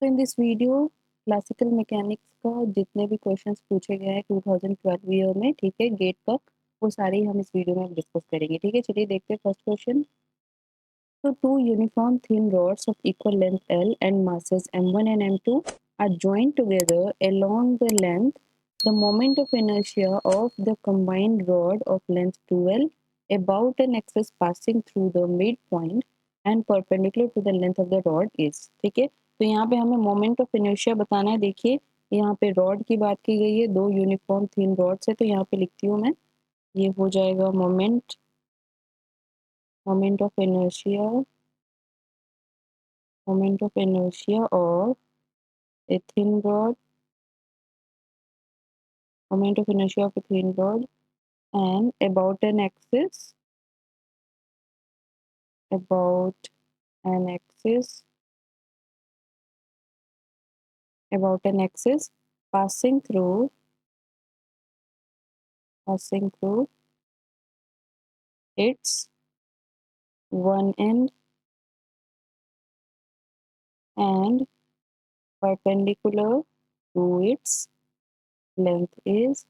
तो in this video classical mechanics का जितने भी क्वेश्चंस पूछे गए हैं 2012 ईयर में, ठीक है, गेट तक, वो सारे ही हम इस वीडियो में डिस्कस करेंगे। ठीक है, चलिए देखते हैं फर्स्ट क्वेश्चन। तो two uniform thin rods of equal length L and masses m1 and m2 are joined together along the length. The moment of inertia of the combined rod of length 2L about an axis passing through the midpoint and perpendicular to the length of the rod is। ठीक है, तो यहाँ पे हमें moment of inertia बताना है। देखिए यहाँ पे रॉड की बात की गई है, दो यूनिफॉर्म थिन रॉड्स है, तो यहाँ पे लिखती हूँ मैं, ये हो जाएगा moment moment of inertia moment of inertia of a thin rod, moment of inertia of a thin rod, and about an axis, about an axis, about an axis passing through its one end and perpendicular to its length is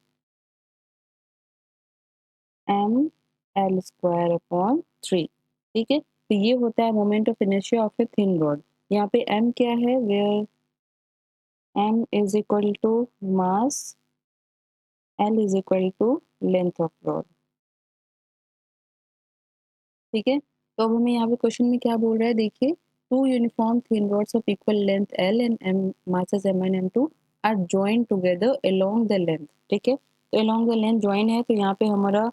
m l square upon 3। ठीक है, तो ये होता है moment of inertia of a thin rod. यहाँ पे m क्या है, where m is equal to mass, L is equal to length of rod। ठीक है, तो अब हमें यहाँ पे क्वेश्चन में क्या बोल रहा है, देखिए two uniform thin rods of equal length L and m masses m1 m2 are joined together along the length। ठीक है, तो along the length join है, तो यहाँ पे हमारा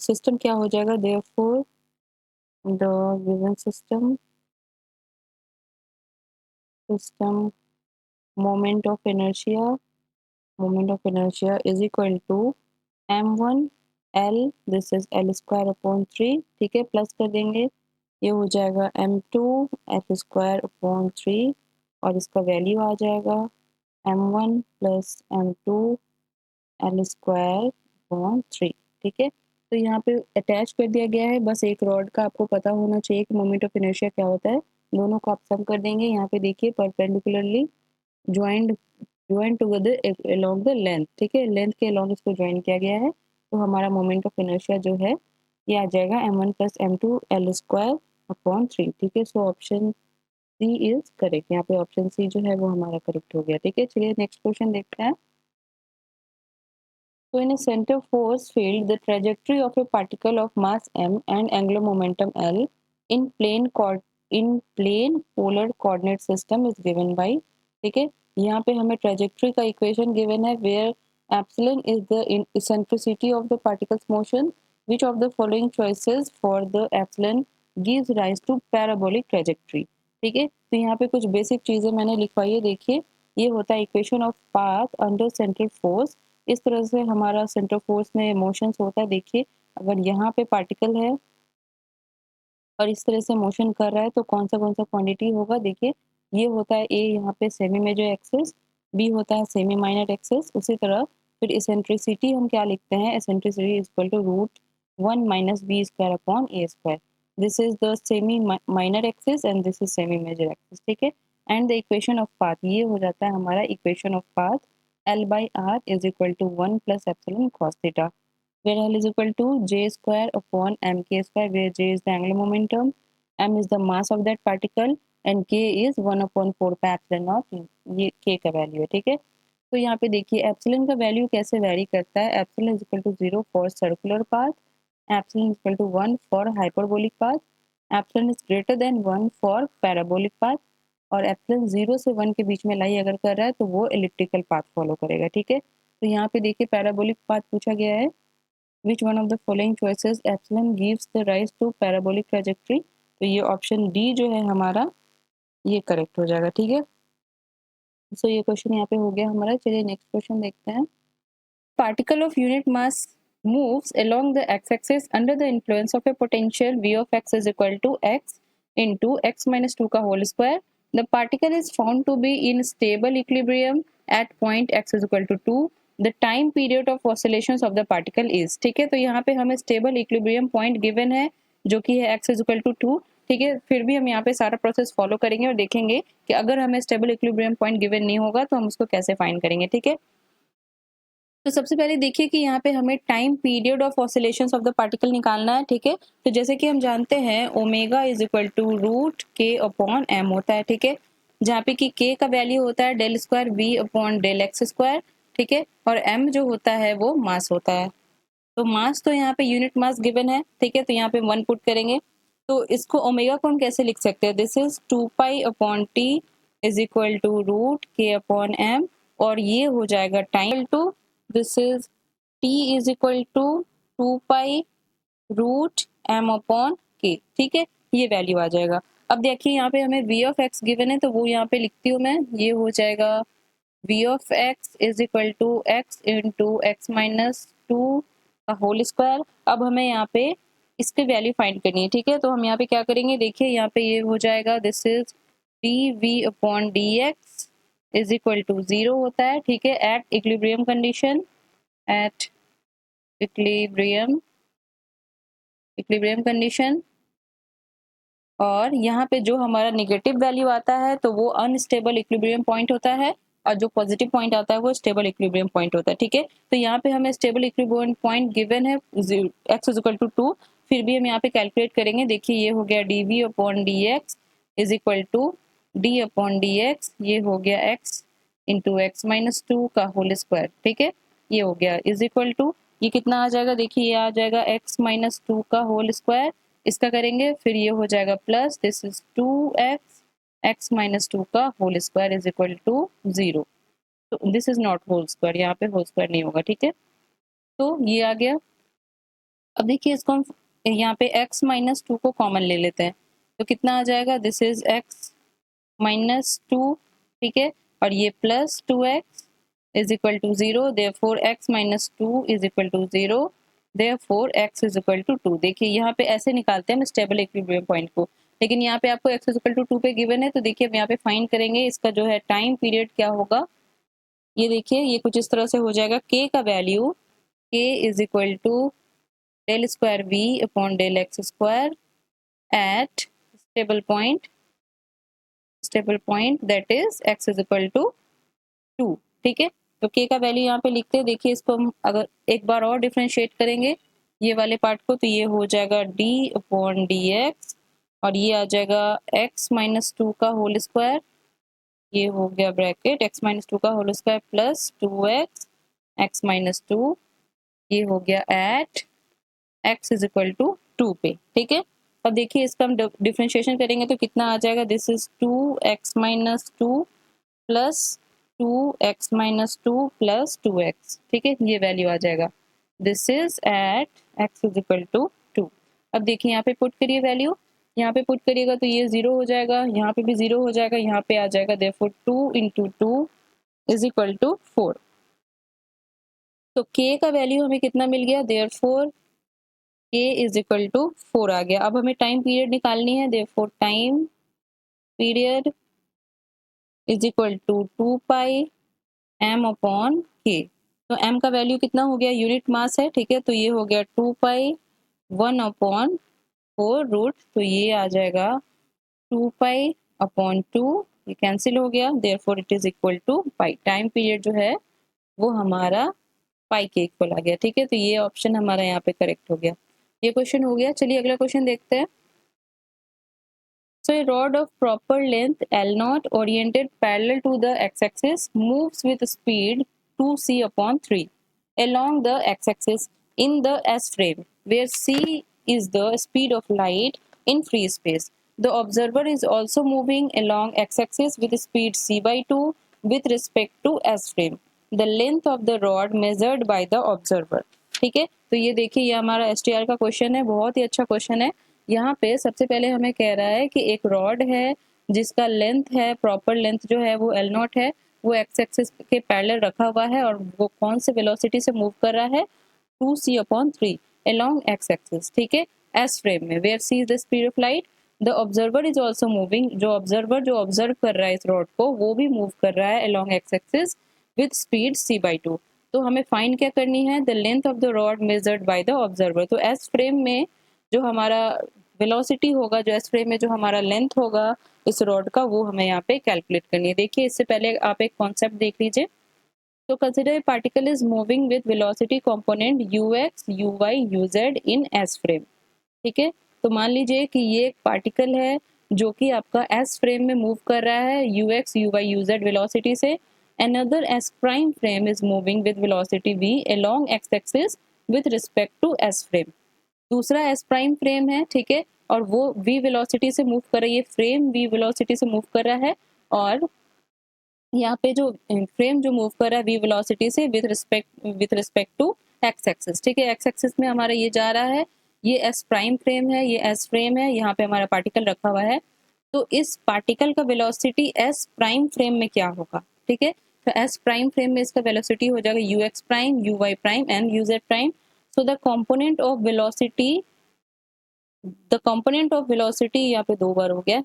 सिस्टम क्या हो जाएगा, therefore the given system moment of inertia is equal to m1 L, this is L square upon 3। ठीक है, प्लस कर देंगे, ये हो जाएगा m2 F स्क्वायर अपॉन 3 और इसका वैल्यू आ जाएगा m1 plus m2 L square upon 3। ठीक है, तो यहाँ पे अटैच कर दिया गया है, बस एक रॉड का आपको पता होना चाहिए कि मोमेंट ऑफ इनर्शिया क्या होता है। दोनों को आप सम कर देंगे। यहाँ पे देखिए perpendicularly joint join together along the length. ठीक है, लेंथ के अलोंग इसको ज्वाइन किया गया है, तो हमारा मोमेंट ऑफ इनर्शिया जो है ये आ जाएगा m1 plus m2 L square upon 3। ठीक है, so option C is correct. यहाँ पे ऑप्शन सी जो है वो हमारा करेक्ट हो गया। ठीक है, चलिए नेक्स्ट क्वेश्चन देखते हैं। So in a center force field, the trajectory of a particle of mass m and angular momentum L in plane polar coordinate system is given by। ठीक है, यहाँ पे हमें ट्रेजेक्ट्री का इक्वेशन गिवन है, where epsilon is the eccentricity of the particle's motion, which of the following choices for the epsilon gives rise to parabolic trajectory। ठीक है, तो यहाँ पे कुछ बेसिक चीजें मैंने लिखवाई है। देखिए ये होता है equation of path under central force. इस तरह से हमारा सेंटर फोर्स में मोशंस होता है। देखिए अगर यहाँ पे पार्टिकल है और इस तरह से मोशन कर रहा है तो कौन सा क्वांटिटी होगा। देखिए ये होता है ए यहाँ पे सेमी मेजर एक्सिस, बी होता है सेमी माइनर एक्सिस। उसी तरह फिर एसेंट्रिसिटी हम क्या लिखते हैं, eccentricity is equal to root 1 minus B square upon A square. This is the semi minor axis and this is semi major axis. ठीक है, and the equation of path, ये हो जाता है हमारा equation of path L by R is equal to 1 plus epsilon cos theta, where L is equal to j square upon mk square, where j is the angular momentum, m is the mass of that particle and k is 1 upon 4 pi epsilon naught। ये k का value है। ठीक है, तो यहाँ पे देखिए epsilon का वैल्यू कैसे वेरी करता है। Epsilon is equal to 0 for circular path, epsilon is equal to 1 for hyperbolic path, epsilon is greater than 1 for parabolic path, और एप्सिलॉन 0 से 1 के बीच में लाई अगर कर रहा है तो वो इलिप्टिकल पाथ फॉलो करेगा। ठीक है, तो यहाँ पे देखिए पैराबोलिक पाथ पूछा गया है, which one of the following choices epsilon gives the rise to parabolic trajectory। तो ये ऑप्शन डी जो है हमारा ये करेक्ट हो जाएगा। ठीक है, सो ये क्वेश्चन यहाँ पे हो गया हमारा। चलिए नेक्स्ट क्वेश्चन देखते हैं। Particle of unit mass moves along the x-axis under the influence of a potential v of x is equal to x into x minus 2 का whole square। The particle is found to be in stable equilibrium at point x is equal to 2। The time period of oscillations of the particle is। ठीक है, तो यहाँ पे हमें stable equilibrium point given है जो कि है x is equal to 2, ठीक है, फिर भी हम यहाँ पे सारा प्रोसेस फॉलो करेंगे और देखेंगे कि अगर हमें स्टेबल इक्विलिब्रियम पॉइंट गिवन नहीं होगा तो हम उसको कैसे फाइंड करेंगे। ठीक है, तो सबसे पहले देखिए कि यहाँ पे हमें time period of oscillations of the particle निकालना है। ठीक है, तो जैसे कि हम जानते हैं omega is equal to root K upon M होता है। ठीक है, जहाँ पे कि के का वैल्यू होता है del square V upon del x square. ठीक है, और एम जो होता है वो मास होता है। तो मास तो यहाँ पे यूनिट मास गिवन है। ठीक है, तो यहाँ पे 1 पुट करेंगे। तो इसको ओमेगा को हम कैसे लिख सकते हैं, this is 2 pi upon T is equal to root K upon M, और ये हो जाएगा time to, this is T is equal to 2 pi root M upon K. ठीक है, ये वैल्यू आ जाएगा। अब देखिए यहाँ पे हमें वी ऑफ एक्स गिवन है, तो वो यहाँ पे लिखती हूँ मैं, ये हो जाएगा V of X is equal to X into X minus two का होल स्क्वायर। अब हमें यहाँ पे इसके वैल्यू फाइंड करनी है। ठीक है, तो हम यहाँ पे क्या करेंगे, देखिए यहाँ पे ये हो जाएगा this is D V upon D X is equal to 0 होता है। ठीक है, at equilibrium condition, at equilibrium condition. और यहाँ पे जो हमारा निगेटिव वैल्यू आता है तो वो अनस्टेबल इक्विलिब्रियम पॉइंट होता है, और जो पॉजिटिव पॉइंट आता है वो स्टेबल इक्विलिब्रियम पॉइंट होता है। ठीक है, तो यहाँ पे हमें स्टेबल इक्विलिब्रियम पॉइंट गिवन है एक्स इज इक्वल टू 2। फिर भी हम यहाँ पे कैलकुलेट करेंगे। देखिए ये हो गया D V upon D X is equal to D upon D X, ये हो गया X into X minus two का होल स्क्वायर। ठीक है, ये हो गया इज इक्वल टू, ये कितना आ जाएगा, देखिए ये आ जाएगा एक्स माइनस टू का होल स्क्वायर। इसका करेंगे फिर ये हो जाएगा plus this is 2x x minus two का whole square is equal to 0। तो this is not whole square, यहाँ पे होल स्क्वायर नहीं होगा। ठीक है, तो ये आ गया। अब देखिए इसको हम यहाँ पे x माइनस टू को कॉमन ले लेते हैं, तो कितना आ जाएगा, this is x minus two. ठीक है, और ये plus 2x is equal to 0, therefore x minus two is equal to 0, therefore x is equal to 2। देखिए यहाँ पे ऐसे निकालते हैं हम स्टेबल इक्विलिब्रियम पॉइंट को, लेकिन यहाँ पे आपको x इज इक्वल टू 2 पे गिवन है। तो देखिए हम यहाँ पे फाइंड करेंगे इसका जो है टाइम पीरियड क्या होगा। ये देखिए ये कुछ इस तरह से हो जाएगा, k का value k is equal to del square v upon del x square at stable point that is x is equal to 2। ठीक है, तो k का वैल्यू यहाँ पे लिखते हैं। देखिए इसको हम अगर एक बार और डिफ्रेंशिएट करेंगे ये वाले पार्ट को, तो ये हो जाएगा d अपॉन डी एक्स, और ये आ जाएगा x माइनस टू का होल स्क्वायर, ये हो गया ब्रैकेट x माइनस टू का whole square plus 2x x minus two, ये हो गया at x is equal to 2 पे। ठीक है, अब देखिए इसका हम डिफ्रेंशिएशन करेंगे तो कितना आ जाएगा, this is 2x minus two plus 2x minus two plus 2x। ठीक है, ये वैल्यू आ जाएगा, this is at x is equal to 2। अब देखिए यहाँ पे पुट करिए वैल्यू, यहाँ पे पुट करिएगा तो ये 0 हो जाएगा, यहाँ पे भी 0 हो जाएगा, यहाँ पे आ जाएगा therefore 2 into 2 is equal to 4। तो k का वैल्यू हमें कितना मिल गया, therefore k is equal to 4 आ गया। अब हमें टाइम पीरियड निकालनी है, therefore time period is equal to 2 pi m upon k। तो m का वैल्यू कितना हो गया, यूनिट मास है। ठीक है, तो ये हो गया 2 पाई 1 अपॉन 4 रूट, तो ये आ जाएगा 2 पाई अपॉन 2, ये कैंसिल हो गया, therefore it is equal to pi. Time period जो है वो हमारा पाई के इक्वल आ गया। ठीक है, तो ये ऑप्शन हमारा यहाँ पे करेक्ट हो गया। ये क्वेश्चन हो गया। चलिए अगला क्वेश्चन देखते हैं। So a rod of proper length L0 oriented parallel to the x-axis moves with speed 2c upon 3 along the x-axis in the S frame, where c is the speed of light in free space. The observer is also moving along x-axis with speed c by 2 with respect to S frame. The length of the rod measured by the observer. ठीक है, तो ये देखिए ये हमारा STR का question है, बहुत ही अच्छा क्वेश्चन है। यहाँ पे सबसे पहले हमें कह रहा है कि एक रॉड है जिसका लेंथ है, प्रॉपर लेंथ जो है वो L0 है, वो एक्स एक्सिस के पैरेलल रखा हुआ है, और वो कौन से वेलोसिटी से मूव कर रहा है, 2c upon 3 along x axis. ठीक है, एस फ्रेम में, where c is the speed of light, the observer is also moving, जो ऑब्जर्व कर रहा है इस रॉड को वो भी मूव कर रहा है along x axis with speed c by 2। तो हमें फाइंड क्या करनी है, the length of the rod measured by the observer. तो एस फ्रेम में जो हमारा वेलोसिटी होगा, जो एस फ्रेम में जो हमारा लेंथ होगा इस रॉड का, वो हमें यहाँ पे कैलकुलेट करनी है। देखिए इससे पहले आप एक कॉन्सेप्ट देख लीजिए। तो consider particle is moving with velocity component ux, uy, uz in S frame. ठीक है, तो मान लीजिए कि ये एक पार्टिकल है जो कि आपका एस फ्रेम में मूव कर रहा है ux, uy, uz वेलोसिटी से। Another S prime frame is moving with velocity v along x axis with respect to S frame. दूसरा एस प्राइम फ्रेम है, ठीक है, और वो v वेलोसिटी से मूव कर रही है, फ्रेम v वेलोसिटी से मूव कर रहा है, और यहाँ पे जो फ्रेम जो मूव कर रहा है v वेलोसिटी से with respect to x axis. ठीक है, एक्स एक्सिस में हमारा ये जा रहा है, ये एस प्राइम फ्रेम है, ये एस फ्रेम है, यहाँ पे हमारा पार्टिकल रखा हुआ है। तो इस पार्टिकल का वेलोसिटी एस प्राइम फ्रेम में क्या होगा? ठीक है, तो एस प्राइम फ्रेम में इसका वेलोसिटी हो जाएगा u x prime, u y prime and u z prime. So the component of velocity, the component of velocity यहाँ पे दो बार हो गया,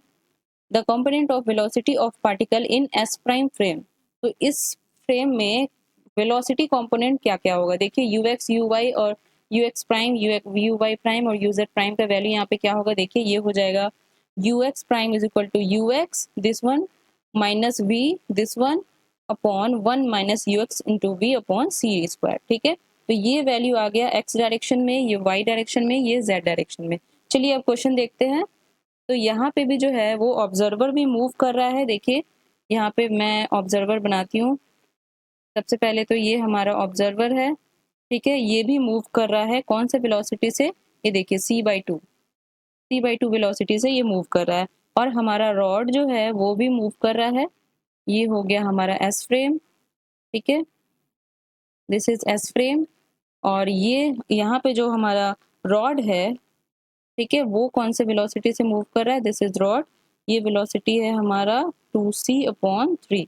the component of velocity of particle in S prime frame. तो इस फ्रेम में वेलोसिटी कंपोनेंट क्या क्या होगा? देखिए यू एक्स, यू वाई और u x prime, u y prime और यू जेड प्राइम का वैल्यू यहाँ पे क्या होगा? देखिए ये हो जाएगा u x prime is equal to u x this one minus v this one upon one minus u x into v upon c square. ठीक है, तो ये वैल्यू आ गया एक्स डायरेक्शन में, ये वाई डायरेक्शन में, ये जेड डायरेक्शन में। चलिए अब क्वेश्चन देखते हैं। तो यहाँ पे भी जो है वो ऑब्जर्वर भी मूव कर रहा है। देखिए यहाँ पे मैं ऑब्जर्वर बनाती हूँ। सबसे पहले तो ये हमारा ऑब्जर्वर है, ठीक है, ये भी मूव कर रहा है कौन से वेलोसिटी से? ये देखिए c/2 वेलोसिटी से ये मूव कर रहा है। और हमारा रॉड जो है वो भी मूव कर रहा है। ये हो गया हमारा एस फ्रेम, ठीक है, दिस इज एस फ्रेम। और ये यहाँ पे जो हमारा रॉड है, ठीक है, वो कौन से वेलोसिटी से मूव कर रहा है? दिस इज रॉड, ये वेलोसिटी है हमारा 2c/3।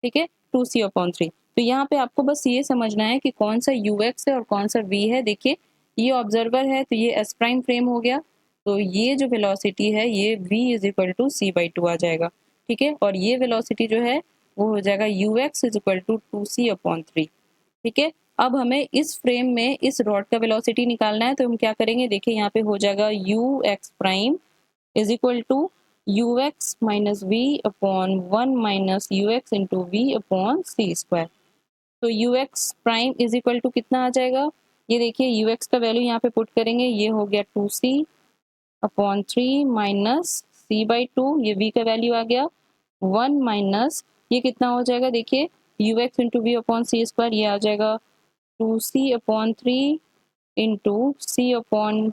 ठीक है, 2c/3। तो यहाँ पे आपको बस ये समझना है कि कौन सा ux है और कौन सा v है। देखिए ये ऑब्जर्वर है तो ये s प्राइम फ्रेम हो गया, तो ये जो वेलोसिटी है ये v is equal to c/2 आ जाएगा। ठीक है, और ये वेलोसिटी जो है वो हो जाएगा ux is equal to 2c/3। ठीक है, अब हमें इस फ्रेम में इस रॉड का वेलोसिटी निकालना है, तो हम क्या करेंगे? देखिए यहाँ पे हो जाएगा u x prime is equal to u x minus v upon one minus u x into v upon c square. तो u x prime is equal to कितना आ जाएगा? ये देखिए यू एक्स का वैल्यू यहाँ पे पुट करेंगे, ये हो गया 2c/3 माइनस c/2, ये v का वैल्यू आ गया, वन माइनस ये कितना हो जाएगा? देखिए u x into v upon c square, ये आ जाएगा 2c/3 into c/2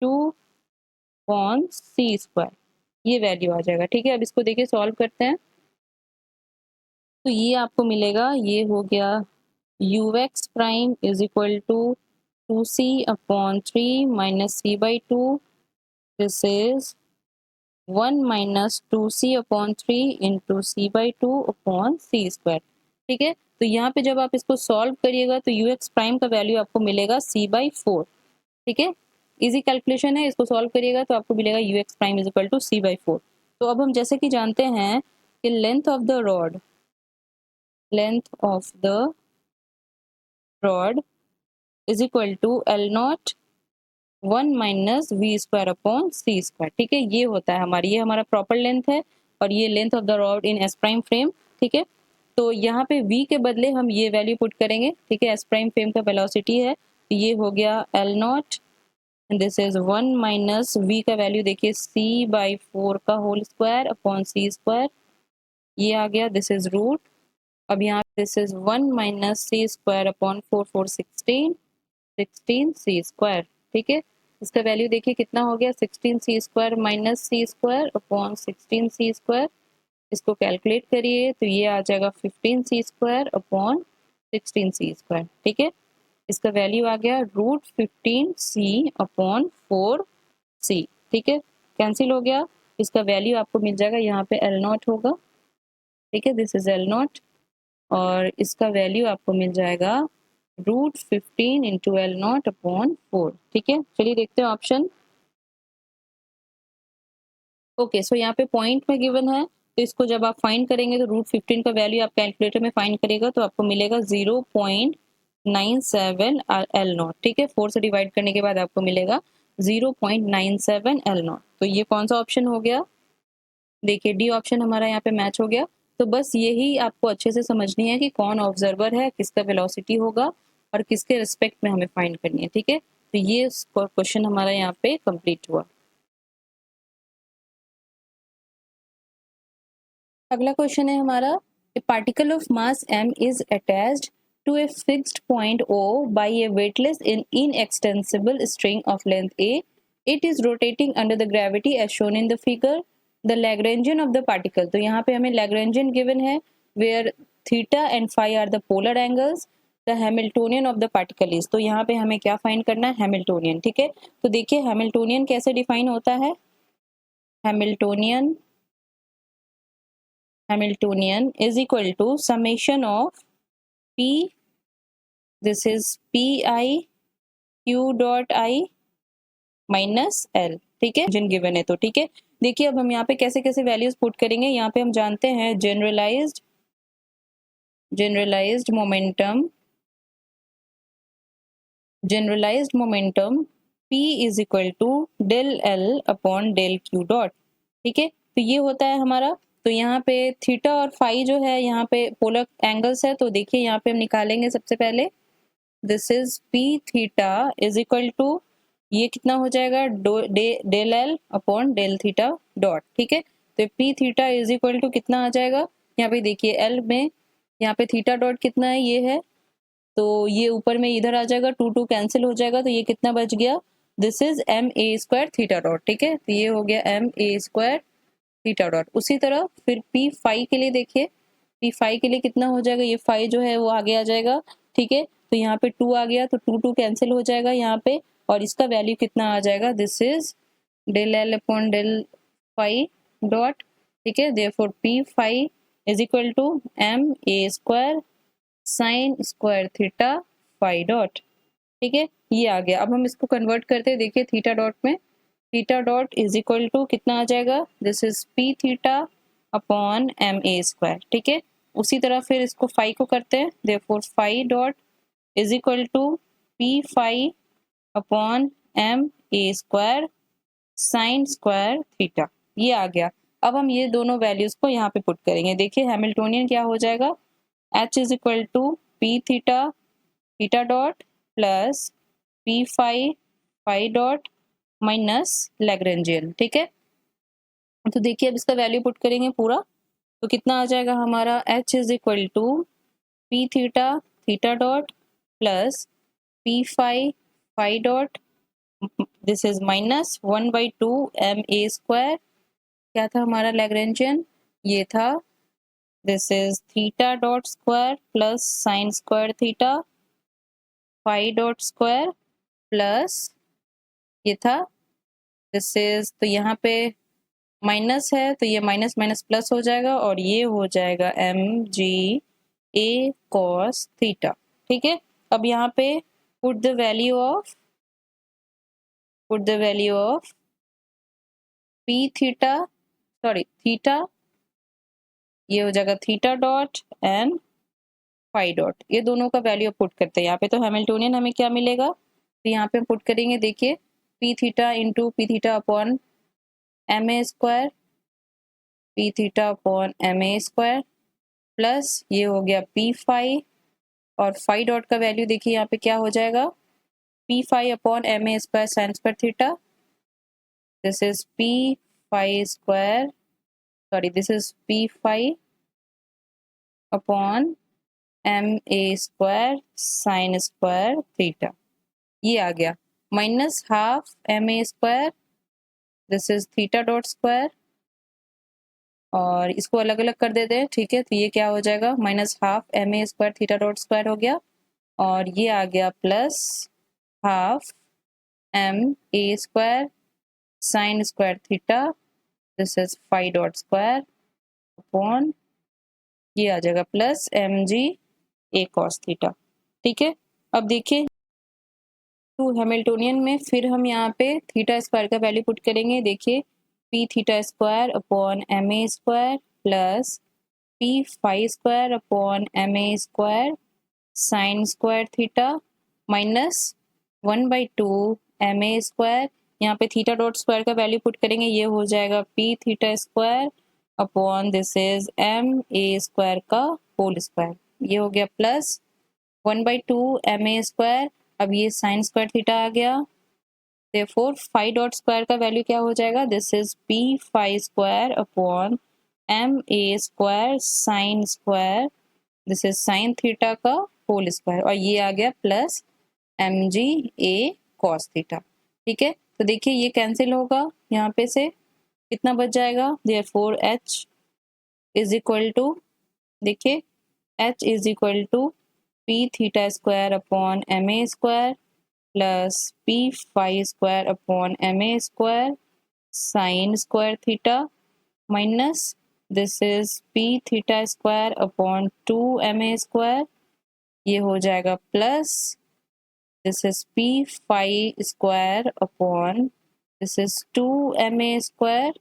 upon c square, ये वैल्यू आ जाएगा। ठीक है, अब इसको देखिए सॉल्व करते हैं। तो ये आपको मिलेगा, ये हो गया u x prime is equal to 2c/3 minus c/2, this is one minus 2c/3 into c/2 upon c square. ठीक है, तो यहाँ पे जब आप इसको सॉल्व करिएगा तो यू एक्स प्राइम का वैल्यू आपको मिलेगा c/4। ठीक है, इजी कैलकुलेशन है, इसको सॉल्व करिएगा तो आपको मिलेगा u x prime is equal to c/4। तो अब हम जैसे कि जानते हैं कि length of the rod is equal to L nought one minus v square upon c square. ठीक है, ये होता है हमारी, ये हमारा प्रॉपर लेंथ है और ये length of the rod in S prime frame. ठीक है, तो यहाँ पे v के बदले हम ये वैल्यू पुट करेंगे। ठीक है, एस प्राइम फ्रेम का वेलोसिटी है, तो ये हो गया L nought, this is one minus v का वैल्यू देखिए c/4 का whole square upon c square, ये आ गया, दिस इज रूट। अब यहाँ this is one minus c square upon 16 c square. ठीक है, इसका वैल्यू देखिए कितना हो गया, 16 c square minus c square upon 16 c square. इसको कैलकुलेट करिए तो ये आ जाएगा 15 सी स्क्वायर अपॉन 16 सी स्क्वायर। ठीक है, इसका वैल्यू आ गया रूट 15 सी अपॉन 4 सी। ठीक है, कैंसिल हो गया, इसका वैल्यू आपको मिल जाएगा, यहाँ पे एल नॉट होगा। ठीक है, दिस इज एल नॉट और इसका वैल्यू आपको मिल जाएगा root 15 into L nought upon 4। ठीक है, चलिए देखते हैं ऑप्शन। ओके, सो यहाँ पे पॉइंट में गिवन है, तो इसको जब आप फाइंड करेंगे तो रूट 15 का वैल्यू आप कैलकुलेटर में फाइंड करेगा तो आपको मिलेगा 0.97 एल नॉट। ठीक है, 4 से डिवाइड करने के बाद आपको मिलेगा 0.97 L नॉट। तो ये कौन सा ऑप्शन हो गया? देखिए डी ऑप्शन हमारा यहाँ पे मैच हो गया। तो बस यही आपको अच्छे से समझनी है कि कौन ऑब्जर्वर है, किसका वेलोसिटी होगा और किसके रिस्पेक्ट में हमें फाइंड करनी है। ठीक है, तो ये क्वेश्चन हमारा यहाँ पे कंप्लीट हुआ। अगला क्वेश्चन है हमारा, a particle of mass m is attached to a fixed point O by a weightless inextensible string of length A. It is rotating under the gravity as shown in the figure. The Lagrangian of the particle, तो यहाँ पे हमें Lagrangian given है where theta and phi are the polar angles. The Hamiltonian of the particle is, तो यहाँ पे हमें क्या फाइंड करना है? Hamiltonian। ठीक है, तो देखिए Hamiltonian कैसे डिफाइन होता है? Hamiltonian is equal to summation of P, this is Pi Q dot I minus L। ठीक है, जिन गिवन है तो ठीक है। देखिए अब हम यहाँ पे कैसे कैसे वैल्यूज पुट करेंगे। यहाँ पे हम जानते हैं generalised momentum P is equal to del L upon del Q dot. ठीक है, तो ये होता है हमारा। तो यहाँ पे थीटा और फाई जो है यहाँ पे पोलर एंगल्स है। तो देखिए यहाँ पे हम निकालेंगे सबसे पहले, this is p theta is equal to, ये कितना हो जाएगा? Del L upon del theta dot. ठीक है, तो p theta is equal to कितना आ जाएगा? यहाँ पे देखिए एल में यहाँ पे थीटा डॉट कितना है? ये है, तो ये ऊपर में इधर आ जाएगा, टू टू कैंसिल हो जाएगा, तो ये कितना बच गया? This is m a square theta dot. ठीक है, तो ये हो गया m a square theta dot. उसी तरह फिर पी फाई के लिए देखिए, पी फाई के लिए कितना हो जाएगा? ये फाई जो है वो आगे आ जाएगा। ठीक है, तो यहाँ पे टू आ गया, तो टू टू कैंसिल हो जाएगा यहाँ पे, और इसका वैल्यू कितना आ जाएगा? This is del L upon del phi dot. ठीक है, therefore p phi is equal to m a square sine square theta phi dot. ठीक है, ये आ गया। अब हम इसको कन्वर्ट करते हैं, देखिए थीटा डॉट में, theta dot is equal to कितना आ जाएगा? This is p theta upon m a square. ठीक है, उसी तरह फिर इसको फाई को करते हैं, therefore phi dot is equal to p phi upon m a square sine square theta. ये आ गया। अब हम ये दोनों वैल्यूज को यहाँ पे पुट करेंगे। देखिए हैमिल्टोनियन क्या हो जाएगा? H is equal to p theta theta dot plus p phi phi dot minus Lagrangian. ठीक है, तो देखिए अब इसका वैल्यू पुट करेंगे पूरा, तो कितना आ जाएगा हमारा? H is equal to p theta theta dot plus p phi phi dot, this is minus 1/2 m a square. क्या था हमारा लैग्रेंजियन? ये था, this is theta dot square plus sine square theta phi dot square plus ये था, this is, तो यहाँ पे माइनस है तो ये माइनस माइनस प्लस हो जाएगा, और ये हो जाएगा m g a cos theta. ठीक है, अब यहाँ पे put the value of p theta, sorry theta, ये हो जाएगा theta dot and phi dot, ये दोनों का वैल्यू पुट करते हैं यहाँ पे। तो हैमिल्टोनियन हमें क्या मिलेगा? तो यहाँ पे हम पुट करेंगे, देखिए p theta into p theta upon m a square, p theta upon m a square plus ये हो गया पी फाई, और फाई डॉट का वैल्यू देखिए यहाँ पे क्या हो जाएगा? P phi upon m a square sine square theta, this is p phi square, sorry this is p phi upon m a square sine square theta. ये आ गया minus half m a square, this is theta dot square, और इसको अलग अलग कर देते हैं। ठीक है, तो ये क्या हो जाएगा? Minus half m a square theta dot square हो गया, और ये आ गया plus half m a square sine square theta, this is phi dot square upon ये आ जाएगा plus m g a cos theta. ठीक है, अब देखिए तो हैमिल्टोनियन में फिर हम यहाँ पे थीटा स्क्वायर का वैल्यू पुट करेंगे। देखिए p theta square upon m a square plus p phi square upon m a square sine square theta minus 1/2 m a square, यहाँ पे थीटा डॉट स्क्वायर का वैल्यू पुट करेंगे, ये हो जाएगा p theta square upon this is m a square का whole square. ये हो गया प्लस 1/2 एम ए स्क्वायर। अब ये साइन स्क्वायर थीटा आ गया, देयरफॉर फाई डॉट स्क्वायर का वैल्यू क्या हो जाएगा, this is p phi square upon m a square sine square, this is sine theta का होल स्क्वायर, और ये आ गया plus m g a cos theta. ठीक है, तो देखिए ये कैंसिल होगा, यहाँ पे से कितना बच जाएगा, therefore H is equal to, देखिए H is equal to p theta square upon m a square plus p phi square upon m a square sine square theta minus this is p theta square upon 2 m a square, ये हो जाएगा plus this is p phi square upon this is 2 m a square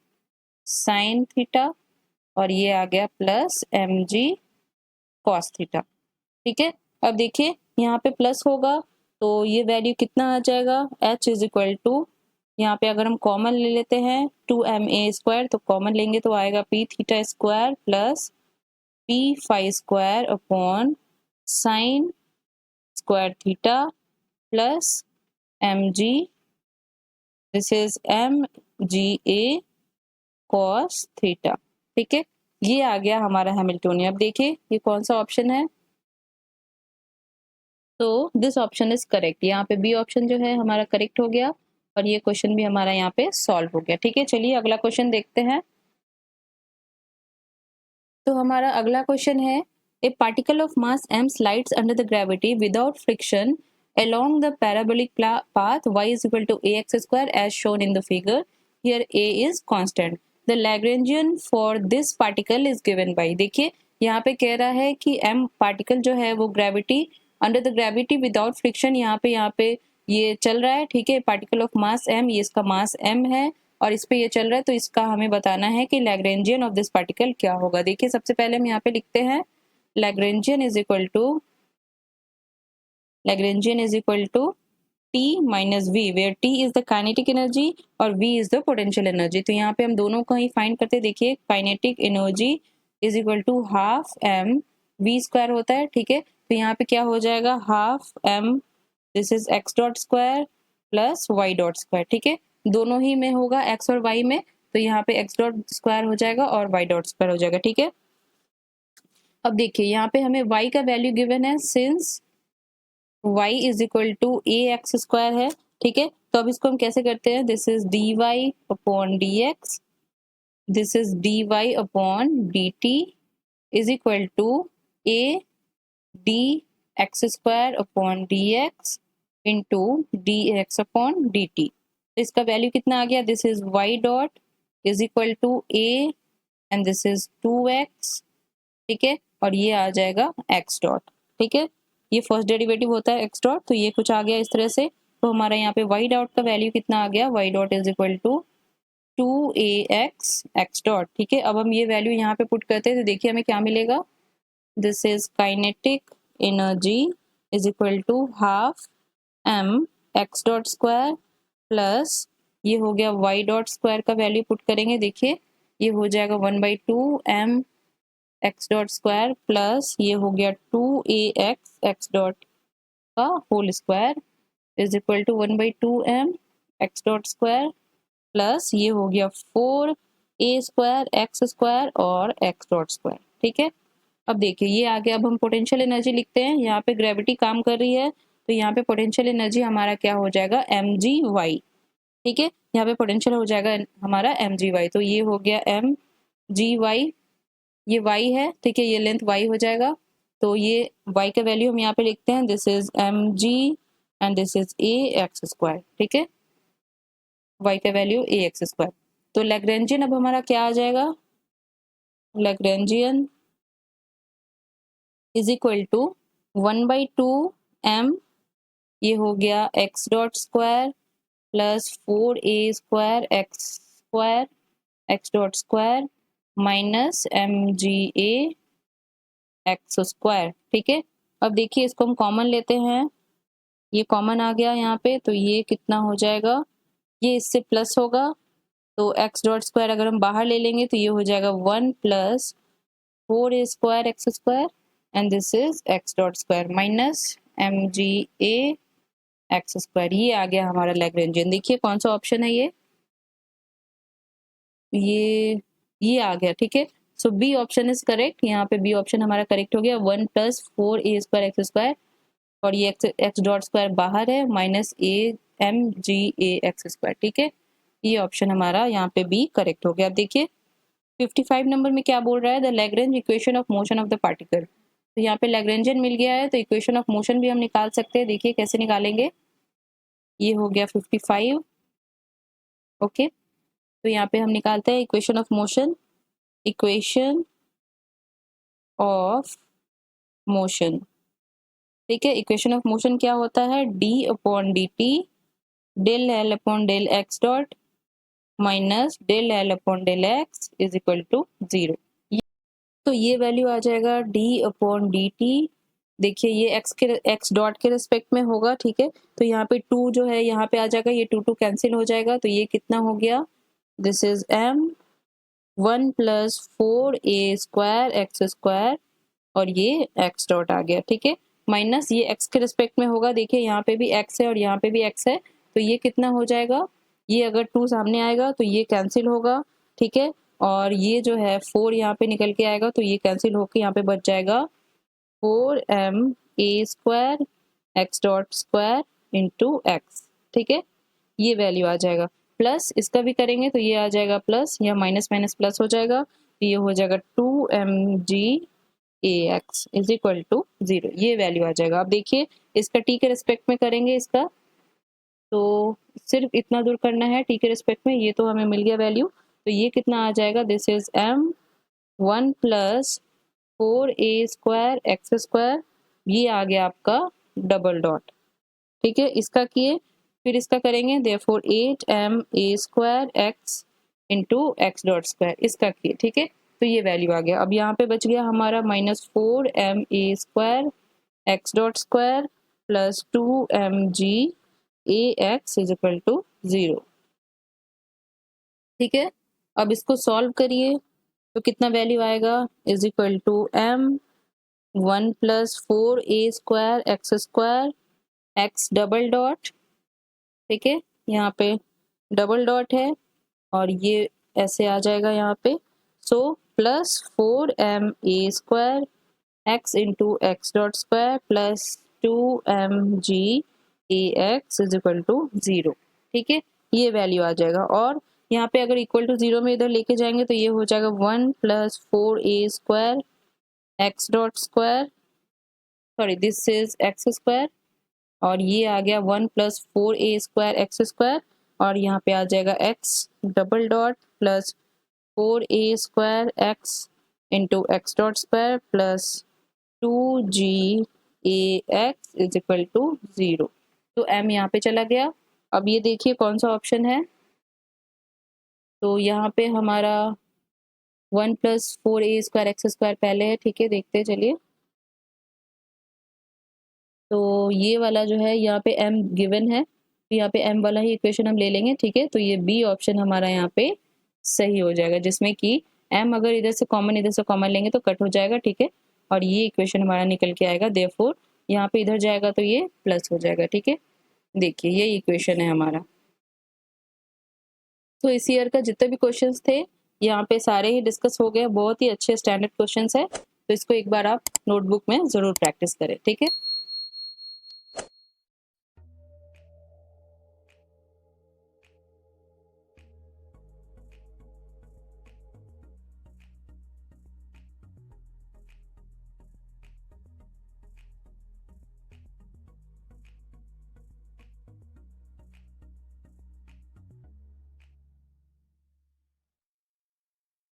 sine theta, और ये आ गया plus m g cos theta. ठीक है, अब देखिए यहाँ पे प्लस होगा तो ये वैल्यू कितना आ जाएगा, h इज इक्वल टू, यहाँ पे अगर हम कॉमन ले लेते हैं 2ma स्क्वायर, तो कॉमन लेंगे तो आएगा p theta square plus p phi square upon sine square theta plus m g, this is m g a cos theta. ठीक है, ये आ गया हमारा हैमिल्टोनियन। अब देखिए ये कौन सा ऑप्शन है, तो दिस ऑप्शन इज करेक्ट। यहाँ पे बी ऑप्शन जो है हमारा करेक्ट हो गया, और ये क्वेश्चन भी हमारा यहाँ पे सॉल्व हो गया। ठीक है, चलिए अगला क्वेश्चन देखते हैं। तो हमारा अगला क्वेश्चन है, ए particle of mass m slides under the gravity without friction along the parabolic path y is equal to ax square as shown in the figure. Here a is constant. The Lagrangian for this particle is given by, देखिए यहाँ पे कह रहा है कि m particle जो है वो gravity under the gravity without friction, यहाँ पे ये चल रहा है। ठीक है, पार्टिकल ऑफ मास m, ये इसका मास m है और इस पे ये चल रहा है, तो इसका हमें बताना है कि लैग्रेंजियन ऑफ दिस पार्टिकल क्या होगा। देखिए सबसे पहले हम यहाँ पे लिखते हैं Lagrangian is equal to, Lagrangian is equal to T minus V, where T is the kinetic energy और V is the potential energy. तो यहाँ पे हम दोनों को ही फाइंड करते, देखिए kinetic energy is equal to half m V square होता है। ठीक है, तो यहाँ पे क्या हो जाएगा, half m this is x dot square plus y dot square. ठीक है, दोनों ही में होगा x और y में, तो यहाँ पे x डॉट स्क्वायर हो जाएगा और y डॉट स्क्वायर हो जाएगा। ठीक है, अब देखिए यहाँ पे हमें y का वैल्यू गिवन है, since y is equal to a x square है। ठीक है, तो अब इसको हम कैसे करते हैं, this is d y upon D x, this is d y upon d t is equal to a d x square upon D x into d x upon d t. तो इसका वैल्यू कितना आ गया, this is y dot is equal to a and this is 2x। ठीक है, और ये आ जाएगा x डॉट। ठीक है, ये फर्स्ट डेरिवेटिव होता है x डॉट, तो ये कुछ आ गया इस तरह से। तो हमारा यहाँ पे y डॉट का वैल्यू कितना आ गया, y dot is equal to 2ax x dot. ठीक है, अब हम ये वैल्यू यहाँ पे पुट करते हैं तो देखिए हमें क्या मिलेगा, this is kinetic energy is equal to half m x dot square plus ये हो गया y डॉट स्क्वायर का वैल्यू पुट करेंगे, देखिए ये हो जाएगा 1/2 m x dot square plus ये हो गया 2ax x डॉट का whole square is equal to 1/2 m x dot square plus ये हो गया 4a स्क्वायर x स्क्वायर और x डॉट स्क्वायर। ठीक है, अब देखिए ये आगे, अब हम पोटेंशियल एनर्जी लिखते हैं, यहाँ पे ग्रेविटी काम कर रही है तो यहाँ पे पोटेंशियल एनर्जी हमारा क्या हो जाएगा, mgy। ठीक है, यहाँ पे पोटेंशियल हो जाएगा हमारा mgy, तो ये हो गया mgy, ये y है। ठीक है, ये लेंथ y हो जाएगा, तो ये y का वैल्यू हम यहाँ पे लिखते हैं, this is mg and this is a x square. ठीक है, y का वैल्यू a x स्क्वायर। तो लैग्रेंजियन अब हमारा क्या आ जाएगा, Lagrangian is equal to 1/2 m, ये हो गया x dot square plus 4a square x dot square minus mga x square. ठीक है, अब देखिए इसको हम कॉमन लेते हैं, ये कॉमन आ गया यहाँ पे, तो ये कितना हो जाएगा, ये इससे प्लस होगा, तो एक्स डॉट स्क्वायर अगर हम बाहर ले लेंगे तो ये हो जाएगा 1 plus 4 square x square and this is x dot square minus m g a x square. ये आ गया हमारा लैग्रेंजियन। देखिए कौन सा ऑप्शन है ये आ गया, ठीक है। So B option is correct. यहाँ पे बी ऑप्शन हमारा करेक्ट हो गया। 1 plus 4 a square x square और ये एक्स डॉट स्क्वायर बाहर है minus a m g a x square, ठीक है। ये ऑप्शन हमारा यहाँ पे बी करेक्ट हो गया। अब देखिए 55 नंबर में क्या बोल रहा है, the Lagrange equation of motion of the particle. तो यहाँ पे लैग्रेंजियन मिल गया है तो इक्वेशन ऑफ मोशन भी हम निकाल सकते हैं। देखिए कैसे निकालेंगे। ये हो गया 55, ओके। तो यहाँ पे हम निकालते हैं equation of motion. Equation of motion, ठीक है। इक्वेशन ऑफ मोशन क्या होता है, d upon d t del L upon del x dot minus del L upon del x is equal to 0। तो ये वैल्यू आ जाएगा डी अपॉन डी टी। देखिए ये एक्स डॉट के रिस्पेक्ट में होगा, ठीक है। तो यहाँ पे 2 जो है यहाँ पे आ जाएगा, ये 2 कैंसिल हो जाएगा। तो ये कितना हो गया, this is m 1 plus 4 a square x square और ये एक्स डॉट आ गया, ठीक है। माइनस ये एक्स के रिस्पेक्ट में होगा। देखिए यहाँ पे भी एक्स है और यहाँ पे भी एक्स है, तो ये कितना हो जाएगा, ये अगर 2 सामने आएगा तो ये कैंसिल होगा, ठीक है। और ये जो है 4 यहाँ पे निकल के आएगा तो ये कैंसिल होकर यहाँ पे बच जाएगा 4m a square x dot square into x, ठीक है। ये वैल्यू आ जाएगा। प्लस इसका भी करेंगे तो ये आ जाएगा प्लस, या माइनस माइनस प्लस हो जाएगा, तो ये हो जाएगा 2mg a x is equal to 0। ये वैल्यू आ जाएगा। अब देखिए इसका टी के रिस्पेक्ट में करेंगे इसका, तो सिर्फ इतना दूर करना है टी के रिस्पेक्ट में। ये तो हमें मिल गया वैल्यू, तो ये कितना आ जाएगा, this is m 1 plus 4 a square x square. ये आ गया आपका डबल डॉट, ठीक है। इसका किए फिर इसका करेंगे, therefore 8m a square x into x dot square, इसका किए, ठीक है। तो ये वैल्यू आ गया। अब यहाँ पे बच गया हमारा -4m a square x dot square plus 2mg a x is equal to 0, ठीक है। अब इसको सॉल्व करिए तो कितना वैल्यू आएगा, is equal to m 1 plus 4 a square x double dot, ठीक है। यहाँ पे डबल डॉट है और ये ऐसे आ जाएगा यहाँ पे, so plus 4m a square x into x dot square plus 2mg a x is equal to 0, ठीक है। ये वैल्यू आ जाएगा। और यहाँ पे अगर इक्वल टू 0 में इधर लेके जाएंगे तो ये हो जाएगा 1 plus 4 a square x dot square, sorry this is x square, और ये आ गया 1 plus 4 a square x square और यहाँ पे आ जाएगा x double dot plus 4 a square x into x dot square plus 2g a x is equal to 0। तो m यहाँ पे चला गया। अब ये देखिए कौन सा ऑप्शन है, तो यहाँ पे हमारा 1 plus 4 a square x square पहले है, ठीक है। देखते चलिए, तो ये वाला जो है यहाँ पे m गिवन है, तो यहाँ पे m वाला ही इक्वेशन हम ले लेंगे, ठीक है। तो ये बी ऑप्शन हमारा यहाँ पे सही हो जाएगा, जिसमें कि m अगर इधर से कॉमन लेंगे तो कट हो जाएगा, ठीक है। और ये इक्वेशन हमारा निकल के आएगा, देयरफॉर यहाँ पे इधर जाएगा तो ये प्लस हो जाएगा, ठीक है। देखिए ये इक्वेशन है हमारा। तो इस ईयर का जितने भी क्वेश्चंस थे यहाँ पे सारे ही डिस्कस हो गए। बहुत ही अच्छे स्टैंडर्ड क्वेश्चंस है, तो इसको एक बार आप नोटबुक में ज़रूर प्रैक्टिस करें, ठीक है।